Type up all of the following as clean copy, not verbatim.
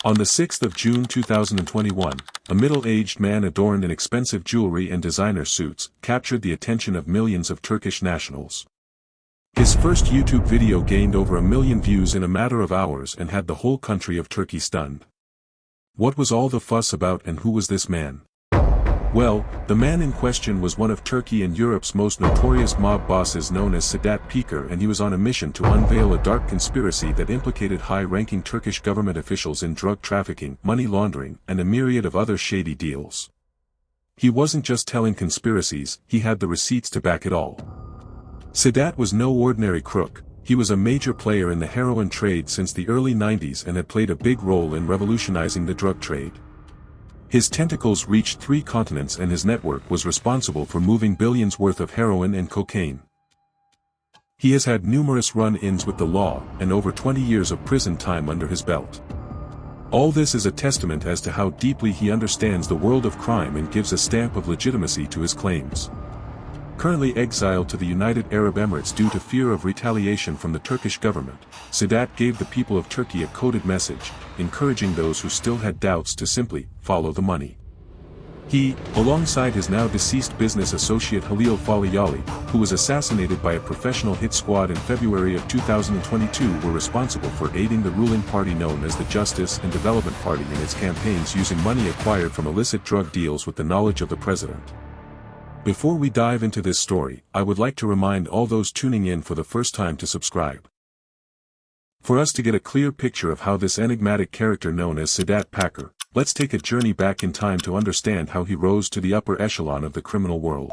On the 6th of June 2021, a middle-aged man adorned in expensive jewelry and designer suits captured the attention of millions of Turkish nationals. His first YouTube video gained over 1 million views in a matter of hours and had the whole country of Turkey stunned. What was all the fuss about, and who was this man? Well, the man in question was one of Turkey and Europe's most notorious mob bosses known as Sedat Peker, and he was on a mission to unveil a dark conspiracy that implicated high-ranking Turkish government officials in drug trafficking, money laundering, and a myriad of other shady deals. He wasn't just telling conspiracies, he had the receipts to back it all. Sedat was no ordinary crook. He was a major player in the heroin trade since the early 90s and had played a big role in revolutionizing the drug trade. His tentacles reached 3 continents, and his network was responsible for moving billions worth of heroin and cocaine. He has had numerous run-ins with the law, and over 20 years of prison time under his belt. All this is a testament as to how deeply he understands the world of crime and gives a stamp of legitimacy to his claims. Currently exiled to the United Arab Emirates due to fear of retaliation from the Turkish government, Sedat gave the people of Turkey a coded message, encouraging those who still had doubts to simply follow the money. He, alongside his now deceased business associate Halil Falyali, who was assassinated by a professional hit squad in February of 2022, were responsible for aiding the ruling party known as the Justice and Development Party in its campaigns using money acquired from illicit drug deals with the knowledge of the president. Before we dive into this story, I would like to remind all those tuning in for the first time to subscribe. For us to get a clear picture of how this enigmatic character known as Sedat Peker, let's take a journey back in time to understand how he rose to the upper echelon of the criminal world.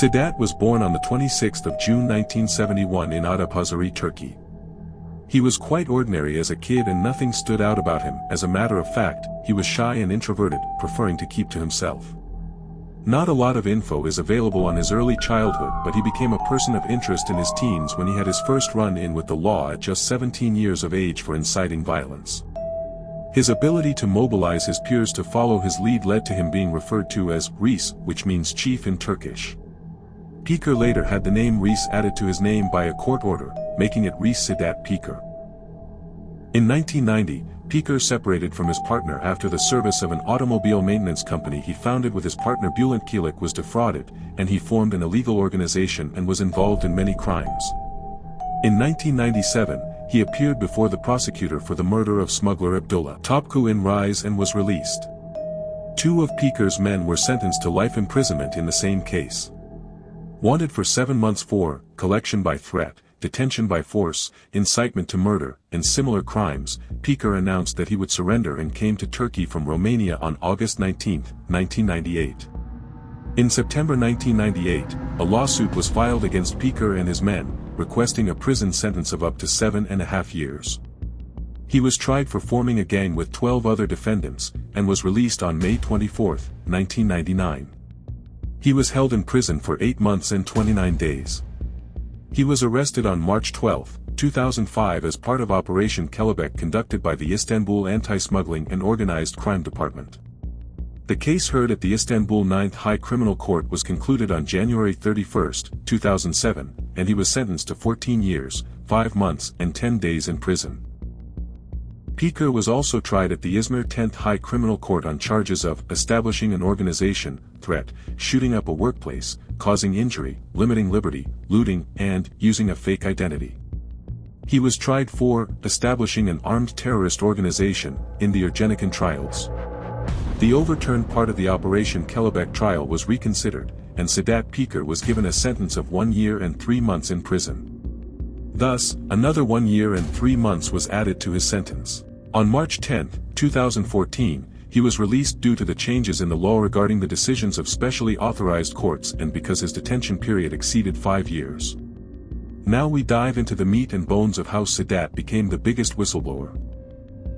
Sedat was born on the 26th of June 1971 in Adapazarı, Turkey. He was quite ordinary as a kid and nothing stood out about him. As a matter of fact, he was shy and introverted, preferring to keep to himself. Not a lot of info is available on his early childhood, but he became a person of interest in his teens when he had his first run-in with the law at just 17 years of age for inciting violence. His ability to mobilize his peers to follow his lead led to him being referred to as Reis, which means chief in Turkish. Peker later had the name Reis added to his name by a court order, making it Reis Sedat Peker. In 1990, Peker separated from his partner after the service of an automobile maintenance company he founded with his partner Bülent Kilik was defrauded, and he formed an illegal organization and was involved in many crimes. In 1997, he appeared before the prosecutor for the murder of smuggler Abdullah Topçu in Rize and was released. 2 of Peker's men were sentenced to life imprisonment in the same case. Wanted for 7 months for collection by threat, detention by force, incitement to murder, and similar crimes, Peker announced that he would surrender and came to Turkey from Romania on August 19, 1998. In September 1998, a lawsuit was filed against Peker and his men, requesting a prison sentence of up to 7.5 years. He was tried for forming a gang with 12 other defendants, and was released on May 24, 1999. He was held in prison for 8 months and 29 days. He was arrested on March 12, 2005 as part of Operation Kelebek conducted by the Istanbul Anti-Smuggling and Organized Crime Department. The case heard at the Istanbul 9th High Criminal Court was concluded on January 31, 2007, and he was sentenced to 14 years, 5 months and 10 days in prison. Peker was also tried at the Izmir 10th High Criminal Court on charges of establishing an organization, threat, shooting up a workplace, causing injury, limiting liberty, looting, and using a fake identity. He was tried for establishing an armed terrorist organization in the Ergenekon trials. The overturned part of the Operation Kelebek trial was reconsidered, and Sedat Peker was given a sentence of 1 year and 3 months in prison. Thus, another 1 year and 3 months was added to his sentence. On March 10, 2014, he was released due to the changes in the law regarding the decisions of specially authorized courts and because his detention period exceeded 5 years. Now we dive into the meat and bones of how Sedat became the biggest whistleblower.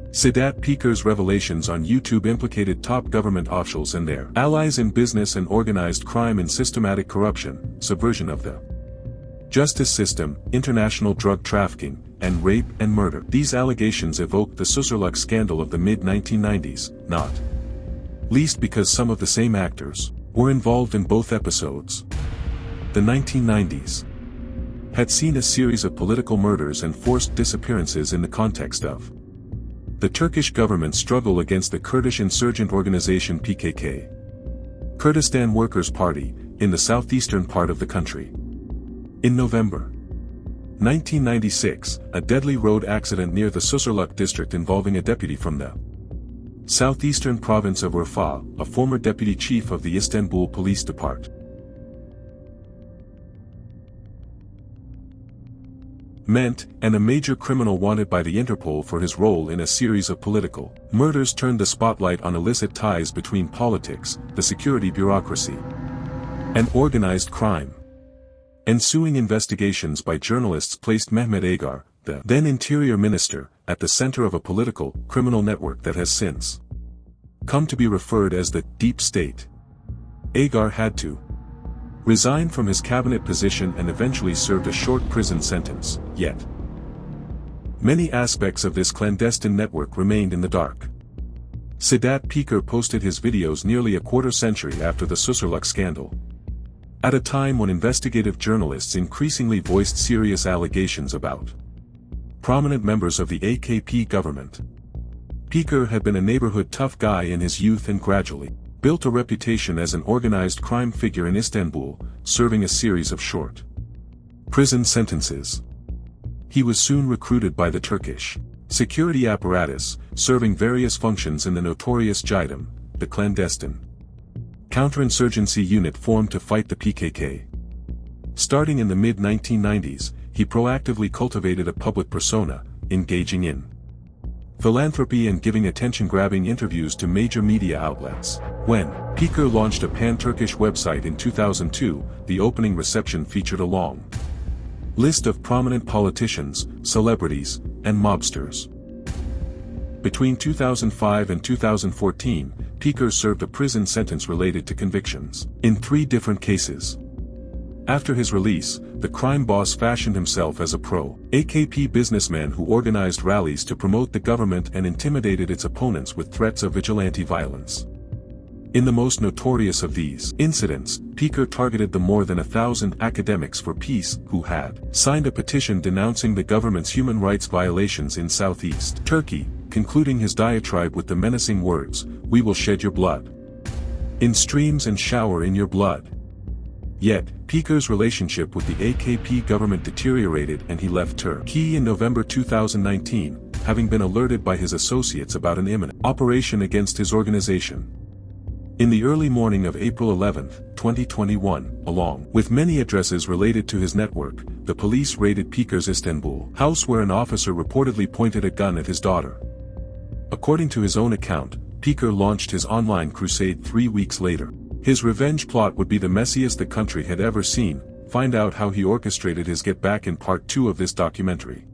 Sedat Peker's revelations on YouTube implicated top government officials and their allies in business and organized crime and systematic corruption, subversion of the justice system, international drug trafficking, and rape and murder. These allegations evoked the Susurluk scandal of the mid-1990s, not least because some of the same actors were involved in both episodes. The 1990s had seen a series of political murders and forced disappearances in the context of The Turkish government struggle against the Kurdish insurgent organization PKK. Kurdistan Workers' Party, in the southeastern part of the country. In November 1996, a deadly road accident near the Susurluk district involving a deputy from the southeastern province of Urfa, a former deputy chief of the Istanbul Police Department, and a major criminal wanted by the Interpol for his role in a series of political murders turned the spotlight on illicit ties between politics, the security bureaucracy, and organized crime. Ensuing investigations by journalists placed Mehmet Agar, the then interior minister, at the center of a political, criminal network that has since come to be referred as the Deep State. Agar had to resign from his cabinet position and eventually served a short prison sentence, yet many aspects of this clandestine network remained in the dark. Sedat Peker posted his videos nearly a quarter-century after the Susurluk scandal. At a time when investigative journalists increasingly voiced serious allegations about prominent members of the AKP government. Peker had been a neighborhood tough guy in his youth and gradually built a reputation as an organized crime figure in Istanbul, serving a series of short prison sentences. He was soon recruited by the Turkish security apparatus, serving various functions in the notorious JIDEM, the clandestine counterinsurgency unit formed to fight the PKK. Starting in the mid-1990s, he proactively cultivated a public persona, engaging in philanthropy and giving attention-grabbing interviews to major media outlets. When Peker launched a pan-Turkish website in 2002, the opening reception featured a long list of prominent politicians, celebrities, and mobsters. Between 2005 and 2014, Peker served a prison sentence related to convictions in 3 different cases. After his release, the crime boss fashioned himself as a pro-AKP businessman who organized rallies to promote the government and intimidated its opponents with threats of vigilante violence. In the most notorious of these incidents, Peker targeted the more than 1,000 academics for peace who had signed a petition denouncing the government's human rights violations in southeast Turkey, concluding his diatribe with the menacing words, "We will shed your blood in streams and shower in your blood." Yet, Peker's relationship with the AKP government deteriorated and he left Turkey in November 2019, having been alerted by his associates about an imminent operation against his organization. In the early morning of April 11, 2021, along with many addresses related to his network, the police raided Peker's Istanbul house where an officer reportedly pointed a gun at his daughter. According to his own account, Peker launched his online crusade 3 weeks later. His revenge plot would be the messiest the country had ever seen. Find out how he orchestrated his get back in part 2 of this documentary.